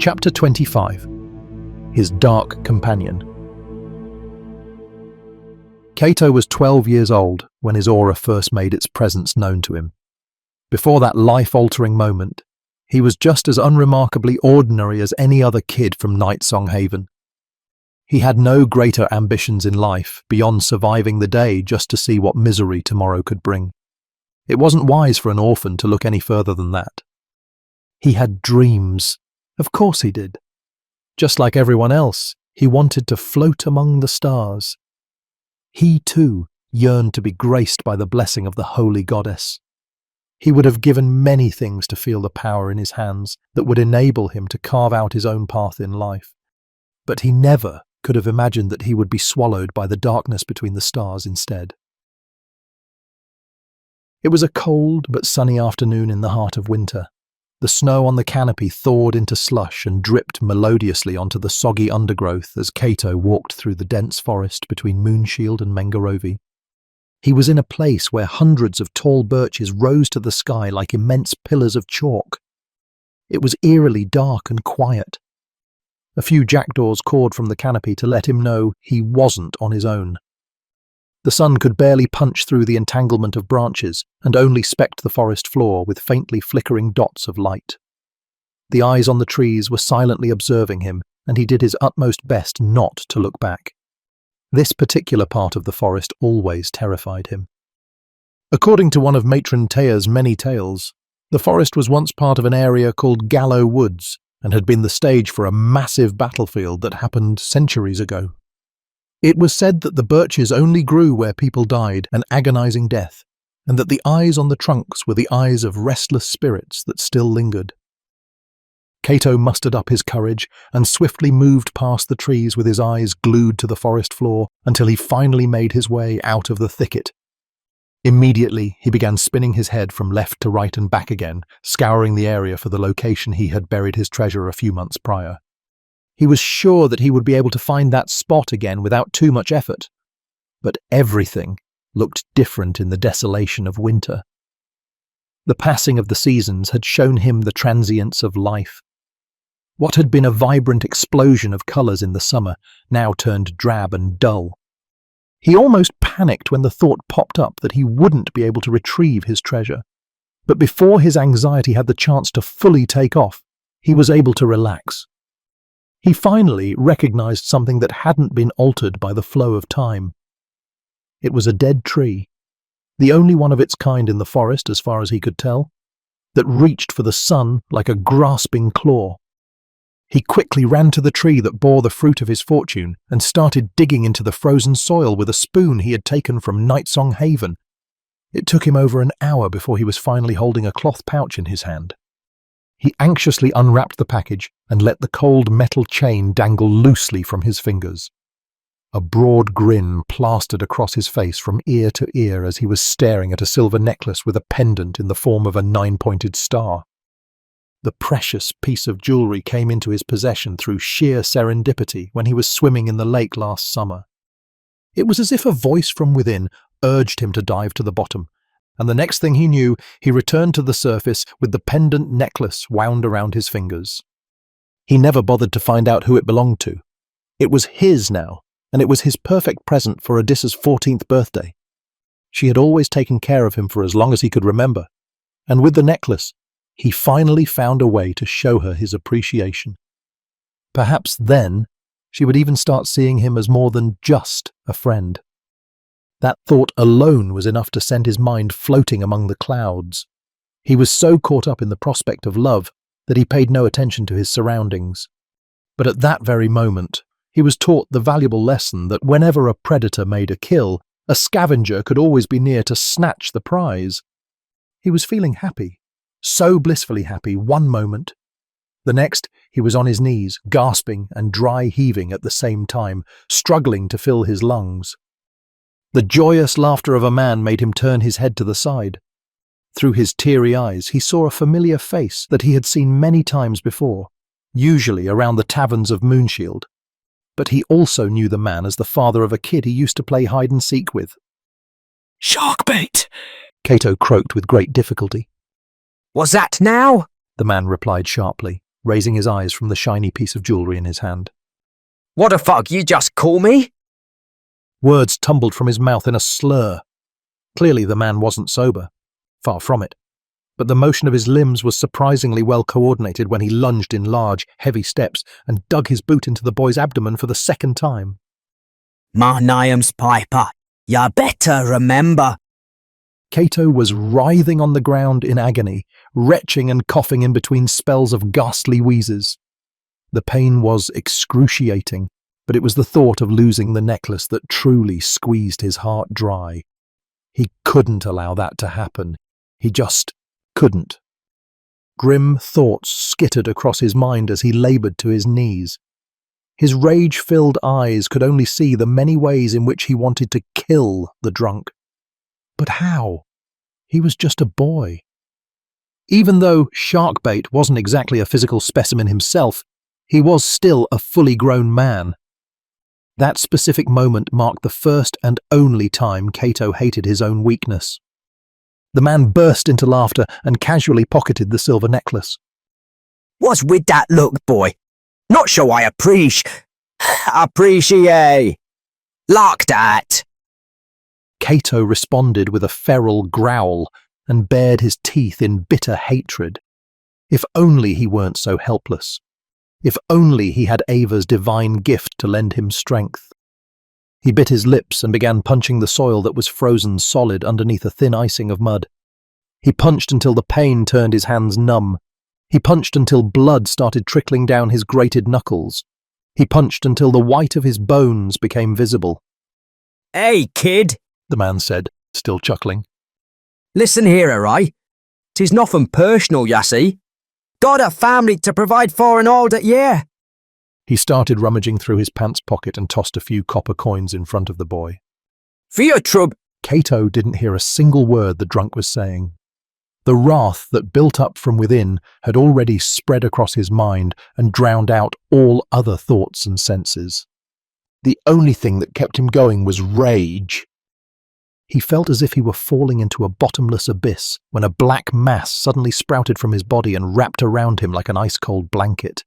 Chapter 25. His Dark Companion. Cato was 12 years old when his aura first made its presence known to him. Before that life-altering moment, he was just as unremarkably ordinary as any other kid from Nightsong Haven. He had no greater ambitions in life beyond surviving the day just to see what misery tomorrow could bring. It wasn't wise for an orphan to look any further than that. He had dreams. Of course he did. Just like everyone else, he wanted to float among the stars. He, too, yearned to be graced by the blessing of the holy goddess. He would have given many things to feel the power in his hands that would enable him to carve out his own path in life. But he never could have imagined that he would be swallowed by the darkness between the stars instead. It was a cold but sunny afternoon in the heart of winter. The snow on the canopy thawed into slush and dripped melodiously onto the soggy undergrowth as Cato walked through the dense forest between Moonshield and Mengarovi. He was in a place where hundreds of tall birches rose to the sky like immense pillars of chalk. It was eerily dark and quiet. A few jackdaws cawed from the canopy to let him know he wasn't on his own. The sun could barely punch through the entanglement of branches and only specked the forest floor with faintly flickering dots of light. The eyes on the trees were silently observing him, and he did his utmost best not to look back. This particular part of the forest always terrified him. According to one of Matron Tea's many tales, the forest was once part of an area called Gallow Woods and had been the stage for a massive battlefield that happened centuries ago. It was said that the birches only grew where people died an agonizing death, and that the eyes on the trunks were the eyes of restless spirits that still lingered. Cato mustered up his courage and swiftly moved past the trees with his eyes glued to the forest floor until he finally made his way out of the thicket. Immediately, he began spinning his head from left to right and back again, scouring the area for the location he had buried his treasure a few months prior. He was sure that he would be able to find that spot again without too much effort. But everything looked different in the desolation of winter. The passing of the seasons had shown him the transience of life. What had been a vibrant explosion of colours in the summer now turned drab and dull. He almost panicked when the thought popped up that he wouldn't be able to retrieve his treasure. But before his anxiety had the chance to fully take off, he was able to relax. He finally recognized something that hadn't been altered by the flow of time. It was a dead tree, the only one of its kind in the forest as far as he could tell, that reached for the sun like a grasping claw. He quickly ran to the tree that bore the fruit of his fortune and started digging into the frozen soil with a spoon he had taken from Nightsong Haven. It took him over an hour before he was finally holding a cloth pouch in his hand. He anxiously unwrapped the package and let the cold metal chain dangle loosely from his fingers. A broad grin plastered across his face from ear to ear as he was staring at a silver necklace with a pendant in the form of a 9-pointed star. The precious piece of jewellery came into his possession through sheer serendipity when he was swimming in the lake last summer. It was as if a voice from within urged him to dive to the bottom, and the next thing he knew, he returned to the surface with the pendant necklace wound around his fingers. He never bothered to find out who it belonged to. It was his now, and it was his perfect present for Odysseus' 14th birthday. She had always taken care of him for as long as he could remember, and with the necklace, he finally found a way to show her his appreciation. Perhaps then, she would even start seeing him as more than just a friend. That thought alone was enough to send his mind floating among the clouds. He was so caught up in the prospect of love that he paid no attention to his surroundings. But at that very moment, he was taught the valuable lesson that whenever a predator made a kill, a scavenger could always be near to snatch the prize. He was feeling happy, so blissfully happy one moment. The next, he was on his knees, gasping and dry heaving at the same time, struggling to fill his lungs. The joyous laughter of a man made him turn his head to the side. Through his teary eyes, he saw a familiar face that he had seen many times before, usually around the taverns of Moonshield. But he also knew the man as the father of a kid he used to play hide-and-seek with. "Shark bait!" Cato croaked with great difficulty. "Was that now?" the man replied sharply. raising his eyes from the shiny piece of jewellery in his hand. What the fuck you just call me? Words tumbled from his mouth in a slur. Clearly the man wasn't sober. Far from it. But the motion of his limbs was surprisingly well coordinated when he lunged in large, heavy steps and dug his boot into the boy's abdomen for the second time. My name's Piper. You better remember. Cato was writhing on the ground in agony, retching and coughing in between spells of ghastly wheezes. The pain was excruciating, but it was the thought of losing the necklace that truly squeezed his heart dry. He couldn't allow that to happen. He just couldn't. Grim thoughts skittered across his mind as he laboured to his knees. His rage-filled eyes could only see the many ways in which he wanted to kill the drunk. But how? He was just a boy. Even though Sharkbait wasn't exactly a physical specimen himself, he was still a fully grown man. That specific moment marked the first and only time Cato hated his own weakness. The man burst into laughter and casually pocketed the silver necklace. What's with that look, boy? Not sure I appreciate. Like that. Cato responded with a feral growl and bared his teeth in bitter hatred. If only he weren't so helpless. If only he had Ava's divine gift to lend him strength. He bit his lips and began punching the soil that was frozen solid underneath a thin icing of mud. He punched until the pain turned his hands numb. He punched until blood started trickling down his grated knuckles. He punched until the white of his bones became visible. Hey, kid, the man said, still chuckling. Listen here, alright? 'Tis nothing personal, ya see. Got a family to provide for and all that, yeah. He started rummaging through his pants pocket and tossed a few copper coins in front of the boy. For your trub. Cato didn't hear a single word the drunk was saying. The wrath that built up from within had already spread across his mind and drowned out all other thoughts and senses. The only thing that kept him going was rage. He felt as if he were falling into a bottomless abyss when a black mass suddenly sprouted from his body and wrapped around him like an ice-cold blanket.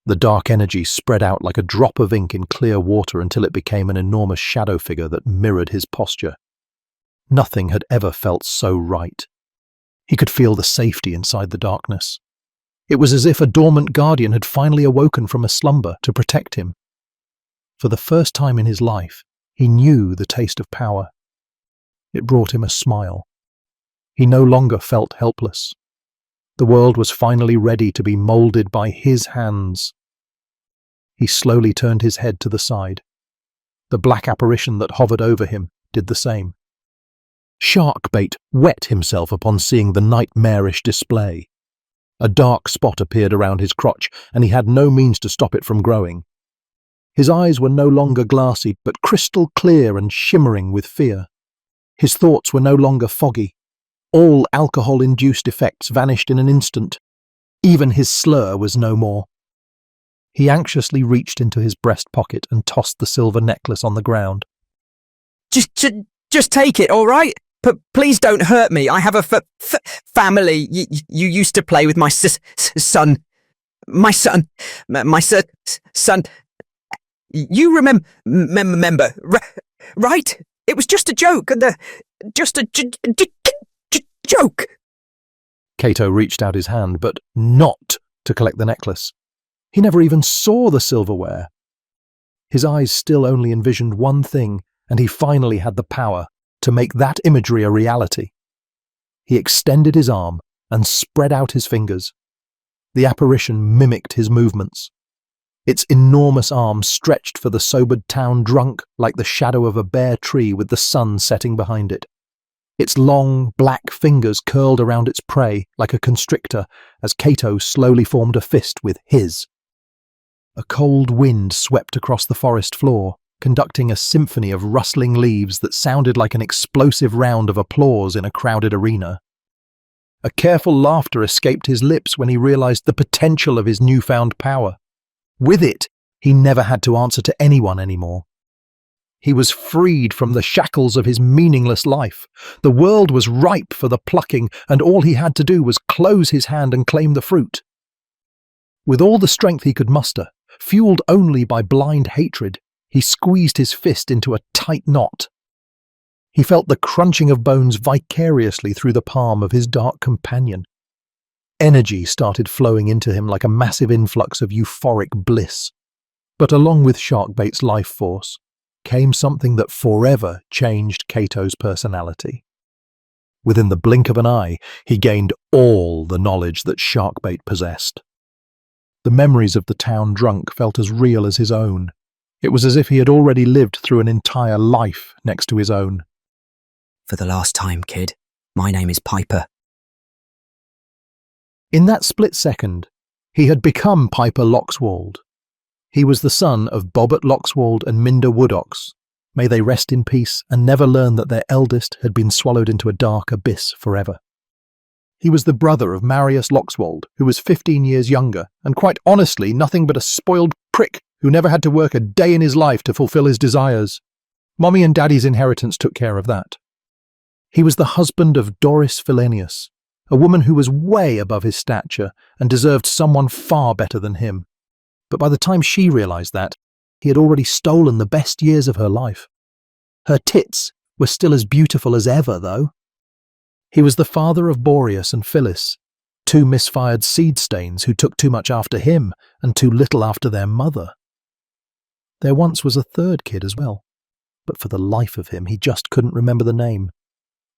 The dark energy spread out like a drop of ink in clear water until it became an enormous shadow figure that mirrored his posture. Nothing had ever felt so right. He could feel the safety inside the darkness. It was as if a dormant guardian had finally awoken from a slumber to protect him. For the first time in his life, he knew the taste of power. It brought him a smile. He no longer felt helpless. The world was finally ready to be moulded by his hands. He slowly turned his head to the side. The black apparition that hovered over him did the same. Sharkbait wet himself upon seeing the nightmarish display. A dark spot appeared around his crotch, and he had no means to stop it from growing. His eyes were no longer glassy, but crystal clear and shimmering with fear. His thoughts were no longer foggy. All alcohol-induced effects vanished in an instant. Even his slur was no more. He anxiously reached into his breast pocket and tossed the silver necklace on the ground. Just take it, all right? But please don't hurt me. I have a family. You used to play with my son. My son. You remember, right? It was just a joke, and just a joke. Cato reached out his hand, but not to collect the necklace. He never even saw the silverware. His eyes still only envisioned one thing, and he finally had the power to make that imagery a reality. He extended his arm and spread out his fingers. The apparition mimicked his movements. Its enormous arm stretched for the sobered town drunk like the shadow of a bare tree with the sun setting behind it. Its long, black fingers curled around its prey like a constrictor as Cato slowly formed a fist with his. A cold wind swept across the forest floor, conducting a symphony of rustling leaves that sounded like an explosive round of applause in a crowded arena. A careful laughter escaped his lips when he realized the potential of his newfound power. With it, he never had to answer to anyone anymore. He was freed from the shackles of his meaningless life. The world was ripe for the plucking, and all he had to do was close his hand and claim the fruit. With all the strength he could muster, fueled only by blind hatred, he squeezed his fist into a tight knot. He felt the crunching of bones vicariously through the palm of his dark companion. Energy started flowing into him like a massive influx of euphoric bliss. But along with Sharkbait's life force came something that forever changed Cato's personality. Within the blink of an eye, he gained all the knowledge that Sharkbait possessed. The memories of the town drunk felt as real as his own. It was as if he had already lived through an entire life next to his own. For the last time, kid, my name is Piper. In that split second, he had become Piper Loxwald. He was the son of Bobbert Loxwald and Minda Woodox. May they rest in peace and never learn that their eldest had been swallowed into a dark abyss forever. He was the brother of Marius Loxwald, who was 15 years younger, and quite honestly nothing but a spoiled prick who never had to work a day in his life to fulfill his desires. Mommy and Daddy's inheritance took care of that. He was the husband of Doris Philenius, a woman who was way above his stature and deserved someone far better than him. But by the time she realized that, he had already stolen the best years of her life. Her tits were still as beautiful as ever, though. He was the father of Boreas and Phyllis, two misfired seed stains who took too much after him and too little after their mother. There once was a third kid as well, but for the life of him he just couldn't remember the name.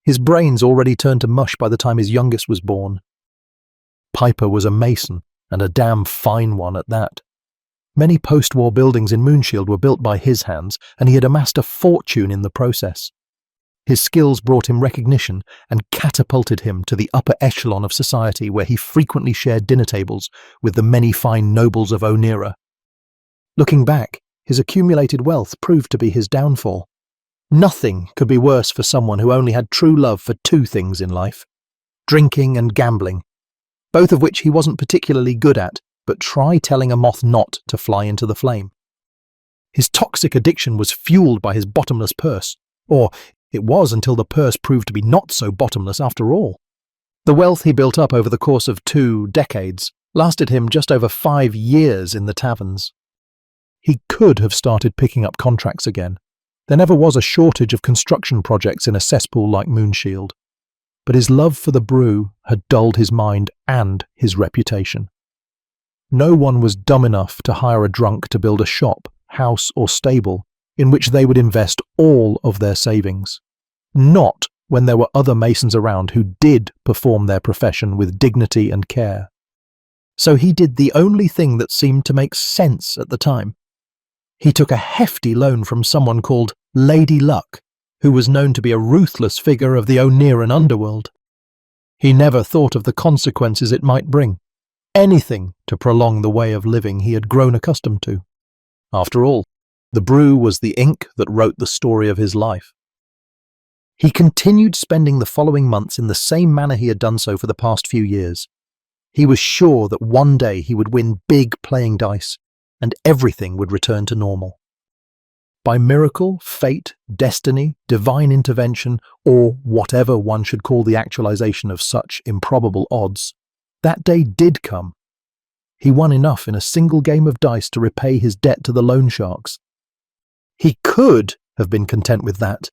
His brains already turned to mush by the time his youngest was born. Piper was a mason, and a damn fine one at that. Many post-war buildings in Moonshield were built by his hands, and he had amassed a fortune in the process. His skills brought him recognition and catapulted him to the upper echelon of society, where he frequently shared dinner tables with the many fine nobles of Onira. Looking back, his accumulated wealth proved to be his downfall. Nothing could be worse for someone who only had true love for two things in life: drinking and gambling, both of which he wasn't particularly good at, but try telling a moth not to fly into the flame. His toxic addiction was fueled by his bottomless purse, or it was until the purse proved to be not so bottomless after all. The wealth he built up over the course of 2 decades lasted him just over 5 years in the taverns. He could have started picking up contracts again. There never was a shortage of construction projects in a cesspool like Moonshield. But his love for the brew had dulled his mind and his reputation. No one was dumb enough to hire a drunk to build a shop, house or stable in which they would invest all of their savings. Not when there were other masons around who did perform their profession with dignity and care. So he did the only thing that seemed to make sense at the time. He took a hefty loan from someone called Lady Luck, who was known to be a ruthless figure of the Oniran underworld. He never thought of the consequences it might bring. Anything to prolong the way of living he had grown accustomed to. After all, the brew was the ink that wrote the story of his life. He continued spending the following months in the same manner he had done so for the past few years. He was sure that one day he would win big playing dice, and everything would return to normal. By miracle, fate, destiny, divine intervention, or whatever one should call the actualization of such improbable odds, that day did come. He won enough in a single game of dice to repay his debt to the loan sharks. He could have been content with that,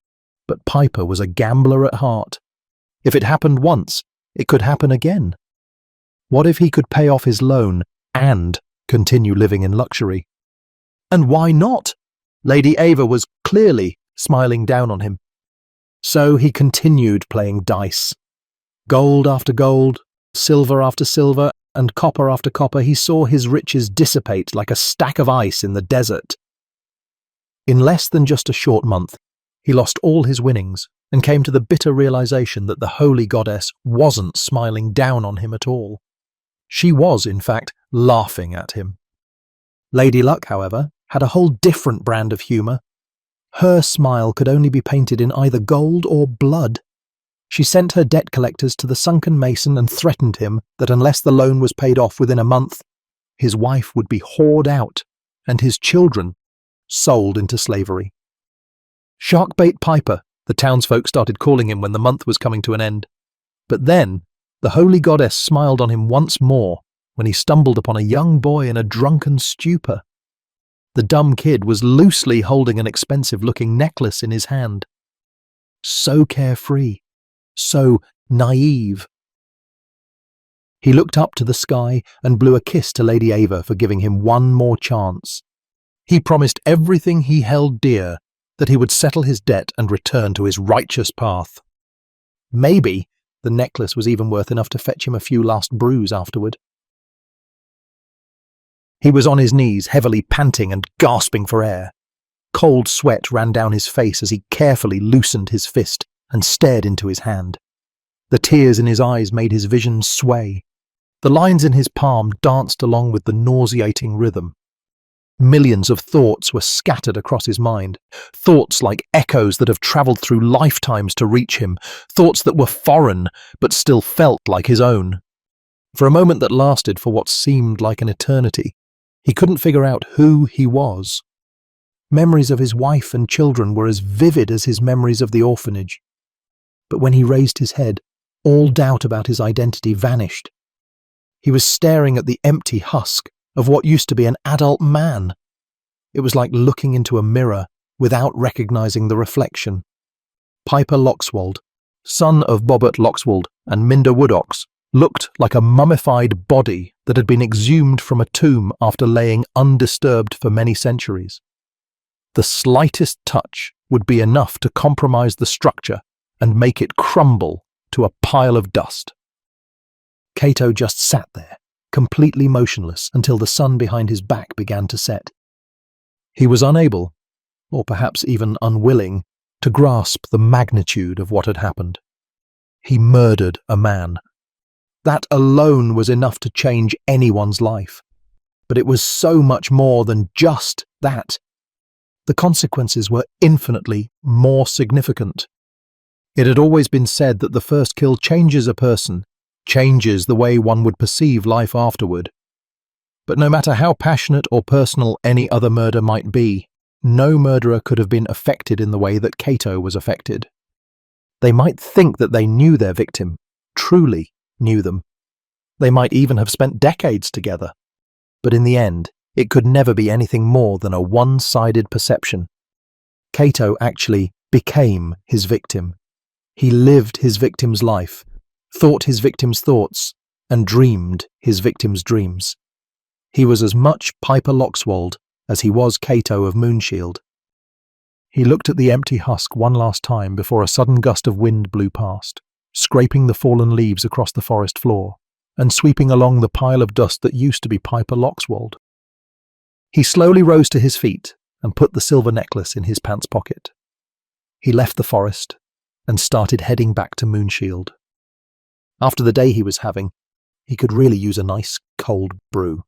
but Piper was a gambler at heart. If it happened once, it could happen again. What if he could pay off his loan and continue living in luxury? And why not? Lady Ava was clearly smiling down on him. So he continued playing dice. Gold after gold, silver after silver, and copper after copper, he saw his riches dissipate like a stack of ice in the desert. In less than just a short month, he lost all his winnings and came to the bitter realization that the holy goddess wasn't smiling down on him at all. She was, in fact, laughing at him. Lady Luck, however, had a whole different brand of humour. Her smile could only be painted in either gold or blood. She sent her debt collectors to the sunken mason and threatened him that unless the loan was paid off within a month, his wife would be whored out and his children sold into slavery. Sharkbait Piper, the townsfolk started calling him when the month was coming to an end. But then, the holy goddess smiled on him once more when he stumbled upon a young boy in a drunken stupor. The dumb kid was loosely holding an expensive-looking necklace in his hand. So carefree, so naive. He looked up to the sky and blew a kiss to Lady Ava for giving him one more chance. He promised everything he held dear, that he would settle his debt and return to his righteous path. Maybe the necklace was even worth enough to fetch him a few last brews afterward. He was on his knees, heavily panting and gasping for air. Cold sweat ran down his face as he carefully loosened his fist and stared into his hand. The tears in his eyes made his vision sway. The lines in his palm danced along with the nauseating rhythm. Millions of thoughts were scattered across his mind, thoughts like echoes that have travelled through lifetimes to reach him, thoughts that were foreign but still felt like his own. For a moment that lasted for what seemed like an eternity, he couldn't figure out who he was. Memories of his wife and children were as vivid as his memories of the orphanage. But when he raised his head, all doubt about his identity vanished. He was staring at the empty husk of what used to be an adult man. It was like looking into a mirror without recognizing the reflection. Piper Loxwold, son of Bobbert Loxwold and Minda Woodox, looked like a mummified body that had been exhumed from a tomb after laying undisturbed for many centuries. The slightest touch would be enough to compromise the structure and make it crumble to a pile of dust. Cato just sat there, completely motionless, until the sun behind his back began to set. He was unable, or perhaps even unwilling, to grasp the magnitude of what had happened. He murdered a man. That alone was enough to change anyone's life. But it was so much more than just that. The consequences were infinitely more significant. It had always been said that the first kill changes a person, changes the way one would perceive life afterward. But no matter how passionate or personal any other murder might be, no murderer could have been affected in the way that Cato was affected. They might think that they knew their victim, truly knew them. They might even have spent decades together. But in the end, it could never be anything more than a one-sided perception. Cato actually became his victim. He lived his victim's life, thought his victim's thoughts, and dreamed his victim's dreams. He was as much Piper Loxwold as he was Cato of Moonshield. He looked at the empty husk one last time before a sudden gust of wind blew past, scraping the fallen leaves across the forest floor, and sweeping along the pile of dust that used to be Piper Loxwold. He slowly rose to his feet and put the silver necklace in his pants pocket. He left the forest and started heading back to Moonshield. After the day he was having, he could really use a nice cold brew.